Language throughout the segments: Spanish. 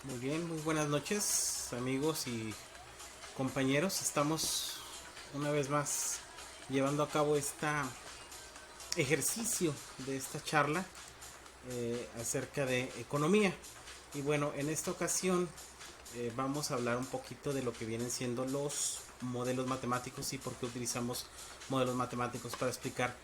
Muy bien, muy buenas noches, amigos y compañeros. Estamos una vez más llevando a cabo este ejercicio de esta charla acerca de economía. Y bueno, en esta ocasión vamos a hablar un poquito de lo que vienen siendo los modelos matemáticos y por qué utilizamos modelos matemáticos para explicar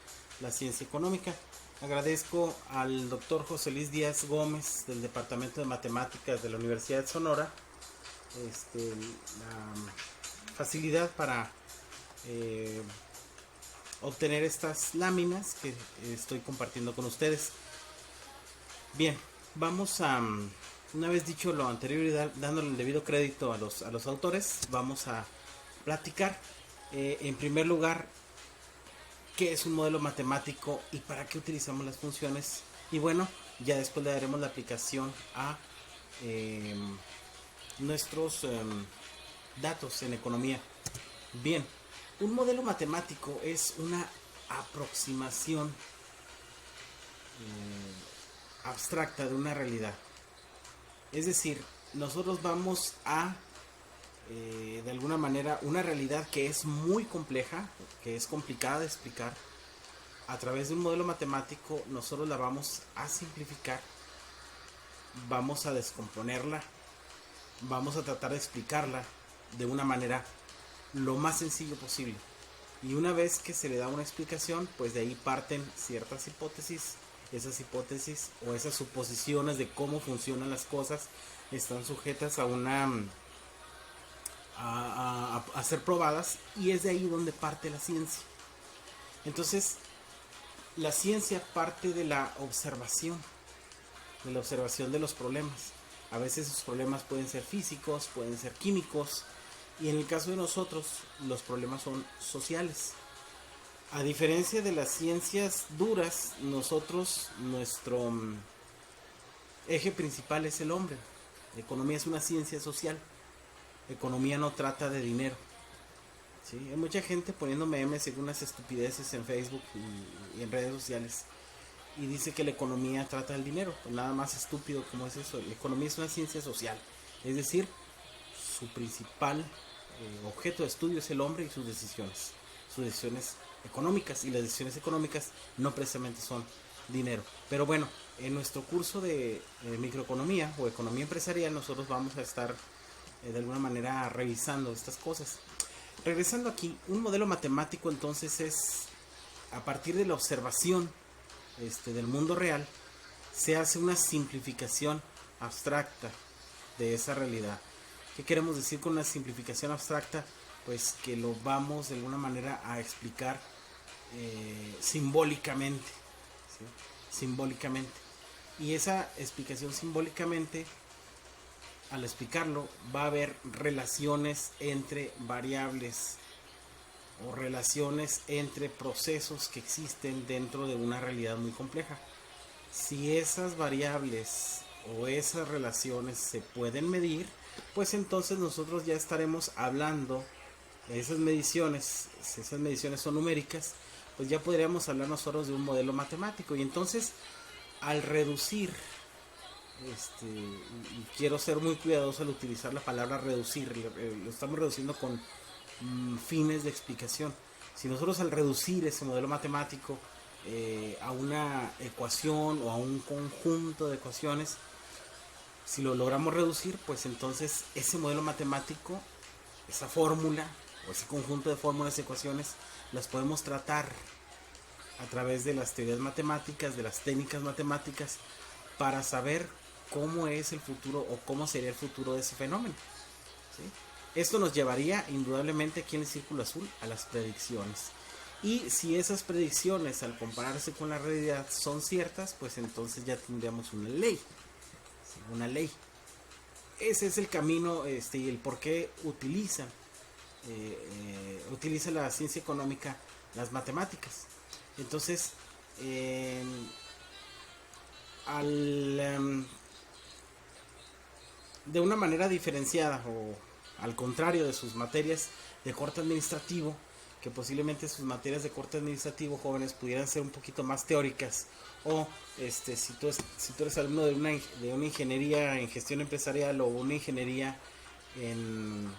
la ciencia económica. Agradezco al doctor José Luis Díaz Gómez del Departamento de Matemáticas de la Universidad de Sonora la facilidad para eh, obtener estas láminas que estoy compartiendo con ustedes. Bien, vamos a, una vez dicho lo anterior y dándole el debido crédito a los autores, vamos a platicar en primer lugar qué es un modelo matemático y para qué utilizamos las funciones. Y bueno, ya después le daremos la aplicación a eh, nuestros datos en economía. Bien, un modelo matemático es una aproximación abstracta de una realidad. Es decir, nosotros vamos a, de alguna manera, una realidad que es muy compleja, que es complicada de explicar. A través de un modelo matemático nosotros la vamos a simplificar, vamos a descomponerla, vamos a tratar de explicarla de una manera lo más sencillo posible. Y una vez que se le da una explicación, pues de ahí parten ciertas hipótesis. Esas hipótesis o esas suposiciones de cómo funcionan las cosas están sujetas a una a ser probadas, y es de ahí donde parte la ciencia. Entonces, la ciencia parte de la observación de los problemas. A veces esos problemas pueden ser físicos, pueden ser químicos, y en el caso de nosotros, los problemas son sociales. A diferencia de las ciencias duras, nosotros, nuestro eje principal es el hombre. La economía es una ciencia social. La economía no trata de dinero. ¿Sí? Hay mucha gente poniendo memes y unas estupideces en Facebook y en redes sociales. Y dice que la economía trata del dinero. Pues nada más estúpido como es eso. La economía es una ciencia social. Es decir, su principal objeto de estudio es el hombre y sus decisiones. Sus decisiones económicas. Y las decisiones económicas no precisamente son dinero. Pero bueno, en nuestro curso de microeconomía o economía empresarial nosotros vamos a estar de alguna manera revisando estas cosas. Regresando aquí, un modelo matemático entonces es a partir de la observación del mundo real, se hace una simplificación abstracta de esa realidad. ¿Qué queremos decir con una simplificación abstracta? Pues que lo vamos de alguna manera a explicar simbólicamente, ¿sí? Simbólicamente. Y esa explicación simbólicamente, al explicarlo, va a haber relaciones entre variables o relaciones entre procesos que existen dentro de una realidad muy compleja. Si esas variables o esas relaciones se pueden medir, pues entonces nosotros ya estaremos hablando de esas mediciones. Si esas mediciones son numéricas, pues ya podríamos hablar nosotros de un modelo matemático. Y entonces, al reducir, y quiero ser muy cuidadoso al utilizar la palabra reducir, lo estamos reduciendo con fines de explicación. Si nosotros al reducir ese modelo matemático a una ecuación o a un conjunto de ecuaciones, si lo logramos reducir, pues entonces ese modelo matemático, esa fórmula o ese conjunto de fórmulas y ecuaciones, las podemos tratar a través de las teorías matemáticas, de las técnicas matemáticas, para saber cómo es el futuro o cómo sería el futuro de ese fenómeno. ¿Sí? Esto nos llevaría indudablemente aquí en el círculo azul a las predicciones. Y si esas predicciones al compararse con la realidad son ciertas, pues entonces ya tendríamos una ley. ¿Sí? Una ley. Ese es el camino y el por qué utiliza la ciencia económica las matemáticas. Entonces, al, de una manera diferenciada o al contrario de sus materias de corte administrativo, que posiblemente sus materias de corte administrativo, jóvenes, pudieran ser un poquito más teóricas, o si tú eres alumno de una ingeniería en gestión empresarial o una ingeniería en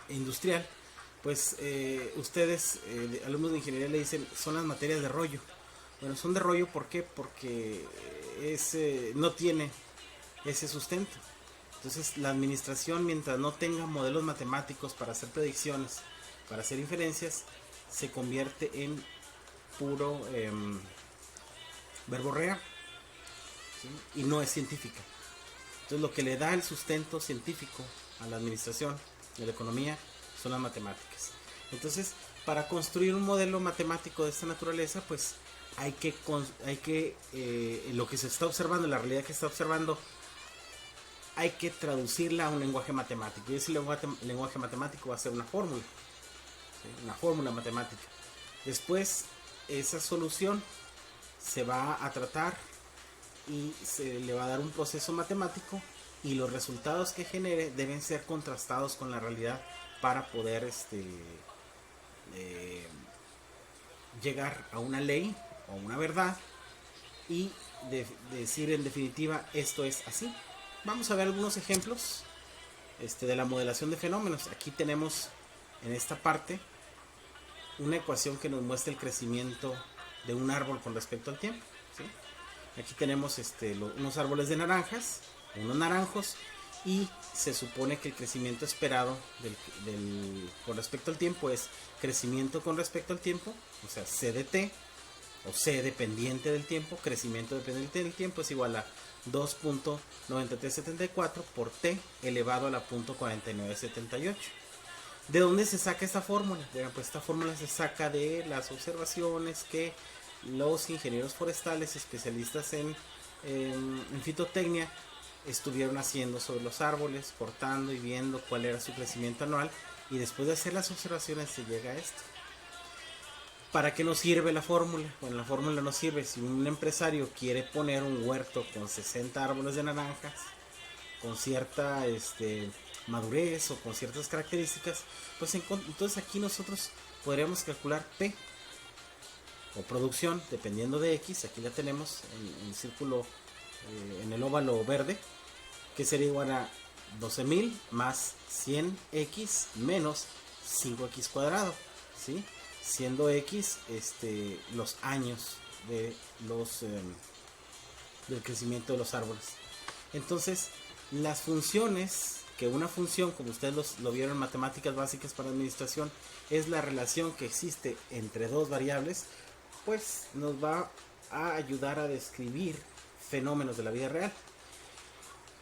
industrial, pues ustedes, alumnos de ingeniería, le dicen son las materias de rollo. Bueno, son de rollo, ¿por qué? Porque no tiene ese sustento. Entonces la administración, mientras no tenga modelos matemáticos para hacer predicciones, para hacer inferencias, se convierte en puro verborrea, ¿sí? Y no es científica. Entonces lo que le da el sustento científico a la administración de la economía son las matemáticas. Entonces, para construir un modelo matemático de esta naturaleza, pues hay que lo que se está observando, la realidad que se está observando, hay que traducirla a un lenguaje matemático. Y ese lenguaje matemático va a ser una fórmula, ¿sí? Una fórmula matemática. Después, esa solución se va a tratar y se le va a dar un proceso matemático, y los resultados que genere deben ser contrastados con la realidad para poder llegar a una ley o una verdad y decir en definitiva esto es así. Vamos a ver algunos ejemplos de la modelación de fenómenos. Aquí tenemos en esta parte una ecuación que nos muestra el crecimiento de un árbol con respecto al tiempo, ¿sí? Aquí tenemos unos árboles de naranjas, unos naranjos, y se supone que el crecimiento esperado con respecto al tiempo es crecimiento con respecto al tiempo, o sea, C de t, o C dependiente del tiempo, crecimiento dependiente del tiempo, es igual a 2.9374 por t elevado a la 0.4978. ¿De dónde se saca esta fórmula? Pues esta fórmula se saca de las observaciones que los ingenieros forestales especialistas en fitotecnia estuvieron haciendo sobre los árboles, cortando y viendo cuál era su crecimiento anual, y después de hacer las observaciones se llega a esto. ¿Para qué nos sirve la fórmula? Bueno, la fórmula nos sirve si un empresario quiere poner un huerto con 60 árboles de naranjas, con cierta madurez o con ciertas características, pues entonces aquí nosotros podríamos calcular P o producción dependiendo de X. Aquí la tenemos en el círculo, en el óvalo verde, que sería igual a 12.000 más 100x menos 5x cuadrado, ¿sí? Siendo x los años de del crecimiento de los árboles. Entonces, las funciones, que una función, como ustedes lo vieron en matemáticas básicas para administración, es la relación que existe entre dos variables, pues nos va a ayudar a describir fenómenos de la vida real.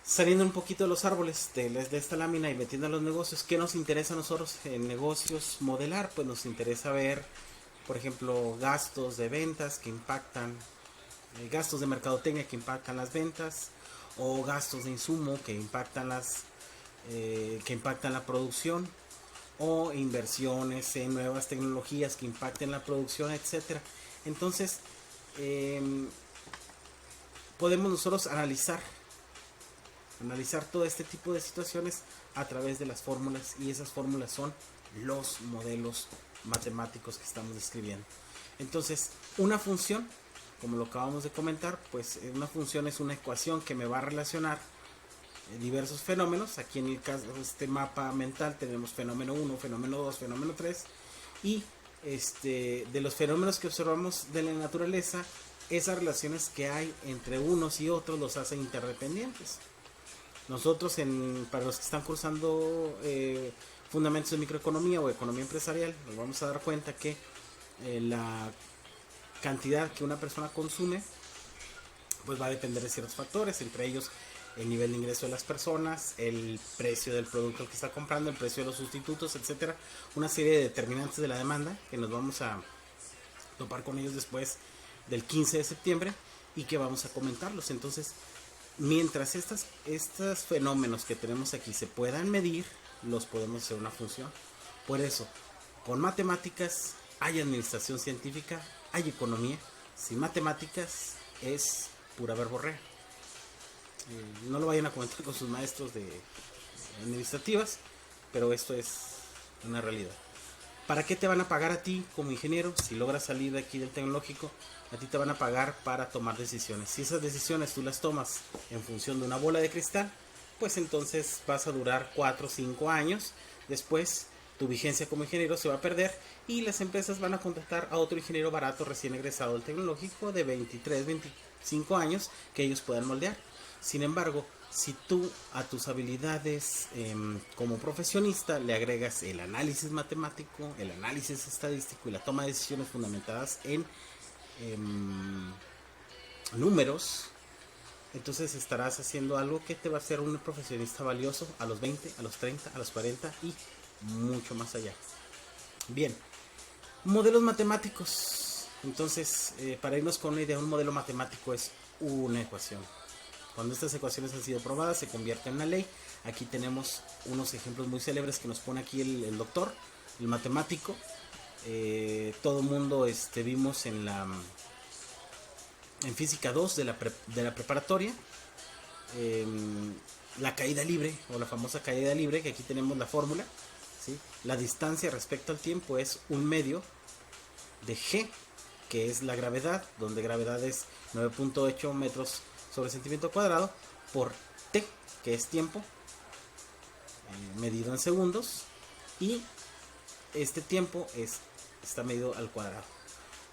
Saliendo un poquito de los árboles de esta lámina y metiendo a los negocios, ¿qué nos interesa a nosotros en negocios modelar? Pues nos interesa ver, por ejemplo, gastos de ventas que impactan, gastos de mercadotecnia que impactan las ventas, o gastos de insumo que impactan la producción, o inversiones en nuevas tecnologías que impacten la producción, etcétera. Entonces, podemos nosotros analizar todo este tipo de situaciones a través de las fórmulas, y esas fórmulas son los modelos matemáticos que estamos describiendo. Entonces, una función, como lo acabamos de comentar, pues una función es una ecuación que me va a relacionar diversos fenómenos. Aquí en el caso de este mapa mental tenemos fenómeno 1, fenómeno 2, fenómeno 3, y de los fenómenos que observamos de la naturaleza, esas relaciones que hay entre unos y otros los hacen interdependientes. Nosotros, para los que están cursando fundamentos de microeconomía o economía empresarial, nos vamos a dar cuenta que la cantidad que una persona consume pues va a depender de ciertos factores, entre ellos el nivel de ingreso de las personas, el precio del producto que está comprando, el precio de los sustitutos, etcétera. Una serie de determinantes de la demanda que nos vamos a topar con ellos después del 15 de septiembre y que vamos a comentarlos. Entonces, mientras estos fenómenos que tenemos aquí se puedan medir, los podemos hacer una función. Por eso, con matemáticas hay administración científica, hay economía. Sin matemáticas es pura verborrea. No lo vayan a comentar con sus maestros de administrativas, pero esto es una realidad. ¿Para qué te van a pagar a ti como ingeniero? Si logras salir de aquí del tecnológico, a ti te van a pagar para tomar decisiones. Si esas decisiones tú las tomas en función de una bola de cristal, pues entonces vas a durar 4 o 5 años. Después tu vigencia como ingeniero se va a perder y las empresas van a contratar a otro ingeniero barato recién egresado del tecnológico de 23, 25 años que ellos puedan moldear. Sin embargo, si tú a tus habilidades como profesionista le agregas el análisis matemático, el análisis estadístico y la toma de decisiones fundamentadas en números, entonces estarás haciendo algo que te va a hacer un profesionista valioso a los 20, a los 30, a los 40 y mucho más allá. Bien, modelos matemáticos. Entonces, para irnos con una idea, un modelo matemático es una ecuación. Cuando estas ecuaciones han sido probadas, se convierte en una ley. Aquí tenemos unos ejemplos muy célebres que nos pone aquí el doctor, el matemático. Todo mundo vimos en física 2 de la preparatoria, la caída libre o la famosa caída libre, que aquí tenemos la fórmula, ¿sí? La distancia respecto al tiempo es un medio de g, que es la gravedad, donde gravedad es 9.8 metros sobre centímetro cuadrado, por t, que es tiempo, medido en segundos, y este tiempo está medido al cuadrado.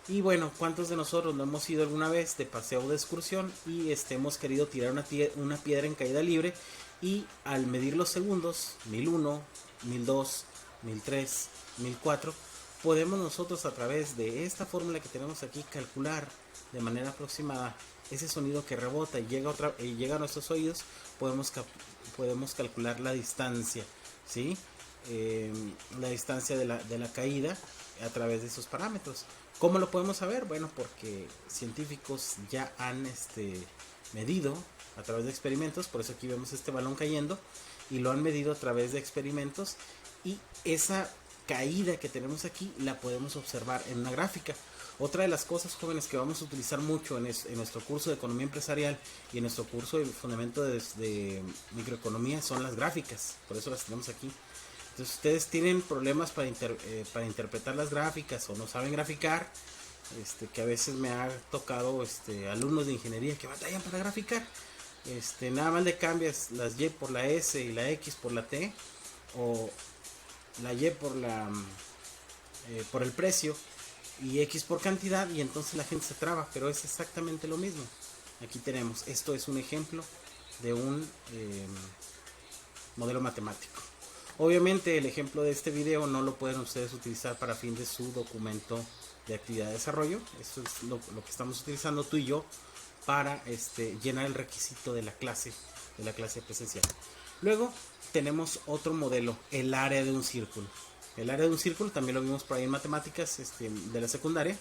Y bueno, ¿cuántos de nosotros no hemos ido alguna vez de paseo o de excursión y hemos querido tirar una piedra en caída libre, y al medir los segundos, 1001, 1002, 1003, 1004, podemos nosotros a través de esta fórmula que tenemos aquí calcular de manera aproximada ese sonido que rebota y llega a nuestros oídos? Podemos calcular la distancia, ¿sí? La distancia de la caída a través de esos parámetros. ¿Cómo lo podemos saber? Bueno, porque científicos ya han medido a través de experimentos. Por eso aquí vemos este balón cayendo, y lo han medido a través de experimentos, y esa caída que tenemos aquí la podemos observar en una gráfica. Otra de las cosas, jóvenes, que vamos a utilizar mucho en nuestro curso de economía empresarial y en nuestro curso de fundamento de microeconomía son las gráficas. Por eso las tenemos aquí. Entonces, ustedes tienen problemas para interpretar las gráficas o no saben graficar, que a veces me ha tocado alumnos de ingeniería que batallan para graficar. Nada más le cambias las Y por la S y la X por la T, o la Y por el precio y X por cantidad, y entonces la gente se traba, pero es exactamente lo mismo. Aquí tenemos, esto es un ejemplo de un modelo matemático. Obviamente el ejemplo de este video no lo pueden ustedes utilizar para fin de su documento de actividad de desarrollo. Eso es lo que estamos utilizando tú y yo para llenar el requisito de la clase presencial. Luego tenemos otro modelo, el área de un círculo. El área de un círculo también lo vimos por ahí en matemáticas de la secundaria.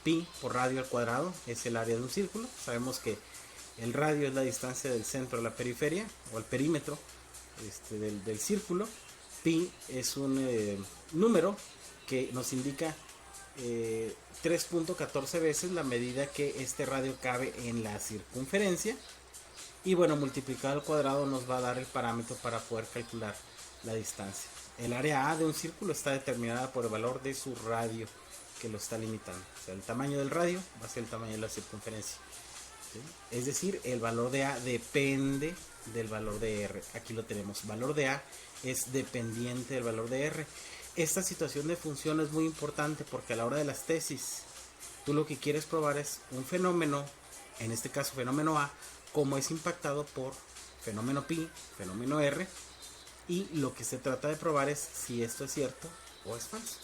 Pi por radio al cuadrado es el área de un círculo. Sabemos que el radio es la distancia del centro a la periferia o al perímetro del círculo. Pi es un número que nos indica 3.14 veces la medida que este radio cabe en la circunferencia, y bueno, multiplicado al cuadrado nos va a dar el parámetro para poder calcular la distancia. El área A de un círculo está determinada por el valor de su radio que lo está limitando. O sea, el tamaño del radio va a ser el tamaño de la circunferencia, ¿sí? Es decir, el valor de A depende del valor de R. Aquí lo tenemos, valor de A es dependiente del valor de R. Esta situación de función es muy importante porque a la hora de las tesis, tú lo que quieres probar es un fenómeno, en este caso fenómeno A, cómo es impactado por fenómeno pi, fenómeno R, y lo que se trata de probar es si esto es cierto o es falso.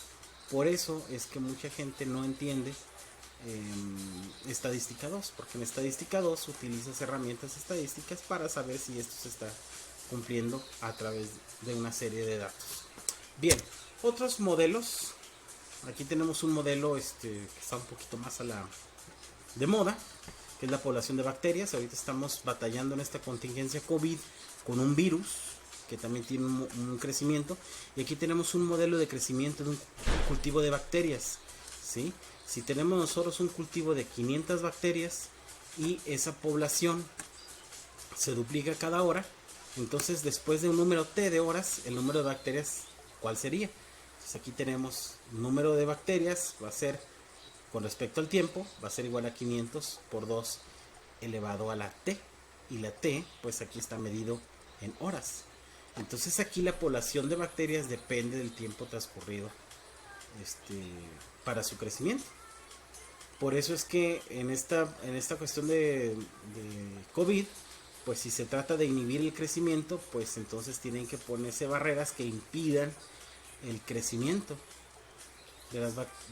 Por eso es que mucha gente no entiende estadística 2, porque en estadística 2 utilizas herramientas estadísticas para saber si esto se está cumpliendo a través de una serie de datos. Bien, otros modelos. Aquí tenemos un modelo que está un poquito más de moda, que es la población de bacterias. Ahorita estamos batallando en esta contingencia COVID con un virus que también tiene un crecimiento, y aquí tenemos un modelo de crecimiento de un cultivo de bacterias, ¿sí? Si tenemos nosotros un cultivo de 500 bacterias y esa población se duplica cada hora, entonces después de un número t de horas, el número de bacterias, ¿cuál sería? Entonces aquí tenemos número de bacterias, va a ser con respecto al tiempo, va a ser igual a 500 por 2 elevado a la t. Y la t, pues aquí está medido en horas. Entonces aquí la población de bacterias depende del tiempo transcurrido para su crecimiento. Por eso es que en esta cuestión de COVID, pues si se trata de inhibir el crecimiento, pues entonces tienen que ponerse barreras que impidan el crecimiento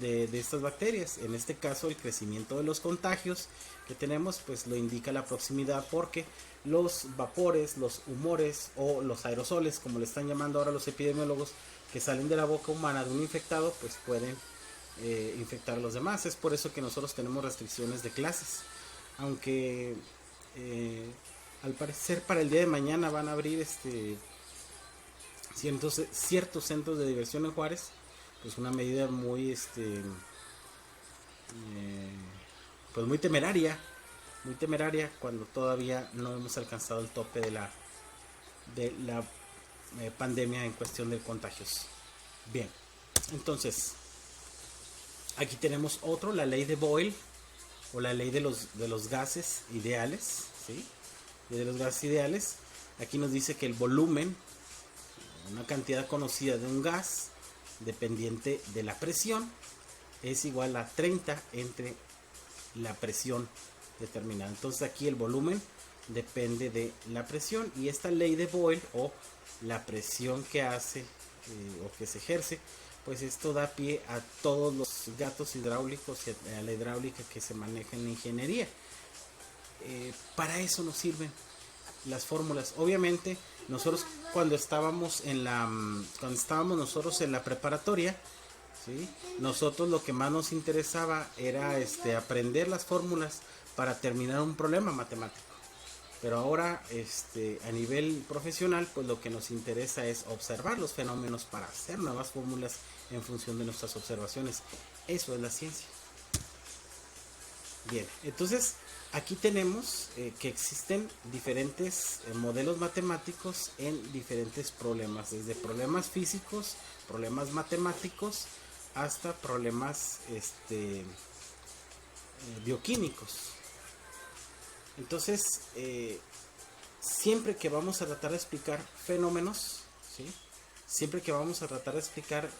de estas bacterias. En este caso, el crecimiento de los contagios que tenemos, pues lo indica la proximidad, porque los vapores, los humores o los aerosoles, como le están llamando ahora los epidemiólogos, que salen de la boca humana de un infectado, pues pueden infectar a los demás. Es por eso que nosotros tenemos restricciones de clases, aunque al parecer para el día de mañana van a abrir ciertos centros de diversión en Juárez. Pues una medida muy pues muy temeraria cuando todavía no hemos alcanzado el tope de la pandemia en cuestión de contagios. Bien, entonces aquí tenemos la ley de Boyle, o la ley de los gases ideales, ¿sí? De los gases ideales. Aquí nos dice que el volumen, una cantidad conocida de un gas dependiente de la presión, es igual a 30 entre la presión determinada. Entonces aquí el volumen depende de la presión, y esta ley de Boyle, o la presión que hace o que se ejerce, pues esto da pie a todos los gatos hidráulicos y a la hidráulica que se maneja en la ingeniería. Para eso nos sirven las fórmulas. Obviamente nosotros cuando estábamos nosotros en la preparatoria, ¿sí? Nosotros lo que más nos interesaba era aprender las fórmulas para terminar un problema matemático. Pero ahora a nivel profesional, pues lo que nos interesa es observar los fenómenos para hacer nuevas fórmulas en función de nuestras observaciones. Eso es la ciencia. Bien, entonces aquí tenemos que existen diferentes modelos matemáticos en diferentes problemas, desde problemas físicos, problemas matemáticos, hasta problemas bioquímicos. Entonces, siempre que vamos a tratar de explicar fenómenos, ¿sí? Siempre que vamos a tratar de explicar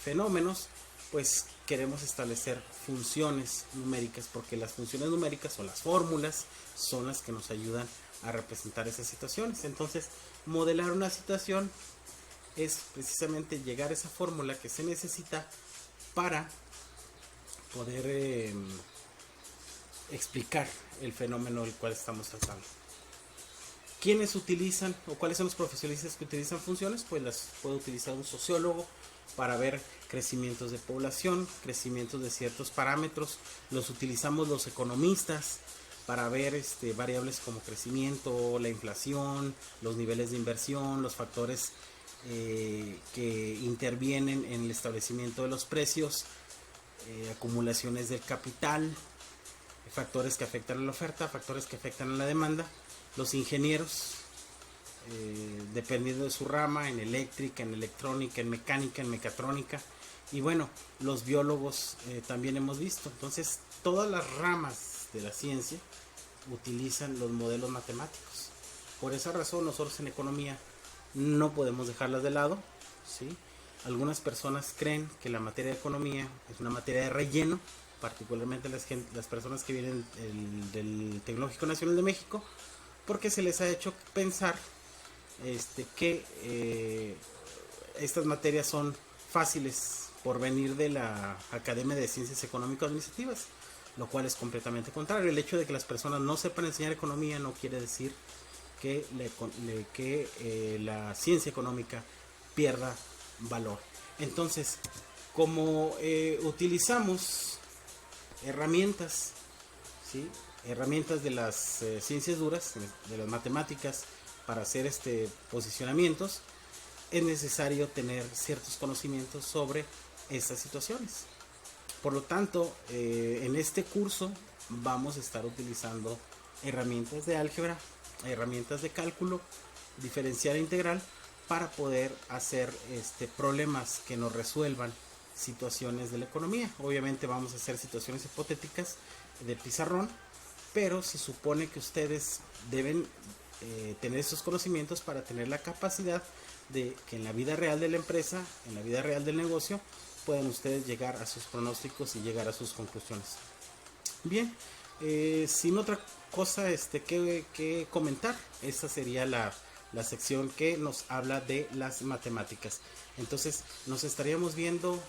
fenómenos, pues queremos establecer funciones numéricas, porque las funciones numéricas o las fórmulas son las que nos ayudan a representar esas situaciones. Entonces, modelar una situación es precisamente llegar a esa fórmula que se necesita para poder explicar el fenómeno del cual estamos tratando. ¿Quiénes utilizan o cuáles son los profesionistas que utilizan funciones? Pues las puede utilizar un sociólogo para ver crecimientos de población, crecimientos de ciertos parámetros. Los utilizamos los economistas para ver variables como crecimiento, la inflación, los niveles de inversión, los factores que intervienen en el establecimiento de los precios, acumulaciones del capital, factores que afectan a la oferta, factores que afectan a la demanda. Los ingenieros, dependiendo de su rama, en eléctrica, en electrónica, en mecánica, en mecatrónica. Y bueno, los biólogos también hemos visto. Entonces, todas las ramas de la ciencia utilizan los modelos matemáticos. Por esa razón, nosotros en economía no podemos dejarlas de lado, ¿sí? Algunas personas creen que la materia de economía es una materia de relleno, particularmente las personas que vienen del Tecnológico Nacional de México, porque se les ha hecho pensar que estas materias son fáciles por venir de la Academia de Ciencias Económico-Administrativas, lo cual es completamente contrario. El hecho de que las personas no sepan enseñar economía no quiere decir que la ciencia económica pierda valor. Entonces, como utilizamos herramientas, ¿sí? Herramientas de las ciencias duras, de las matemáticas, para hacer posicionamientos, es necesario tener ciertos conocimientos sobre estas situaciones. Por lo tanto, en este curso vamos a estar utilizando herramientas de álgebra, herramientas de cálculo diferencial e integral, para poder hacer problemas que nos resuelvan situaciones de la economía. Obviamente vamos a hacer situaciones hipotéticas de pizarrón, pero se supone que ustedes deben tener esos conocimientos para tener la capacidad de que en la vida real de la empresa, en la vida real del negocio, puedan ustedes llegar a sus pronósticos y llegar a sus conclusiones. Bien, sin otra cosa que comentar, esta sería la sección que nos habla de las matemáticas. Entonces nos estaríamos viendo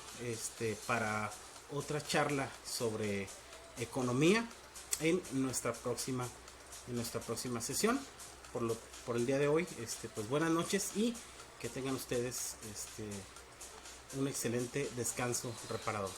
para otra charla sobre economía en nuestra próxima sesión. Por el día de hoy, pues buenas noches y que tengan ustedes un excelente descanso reparador.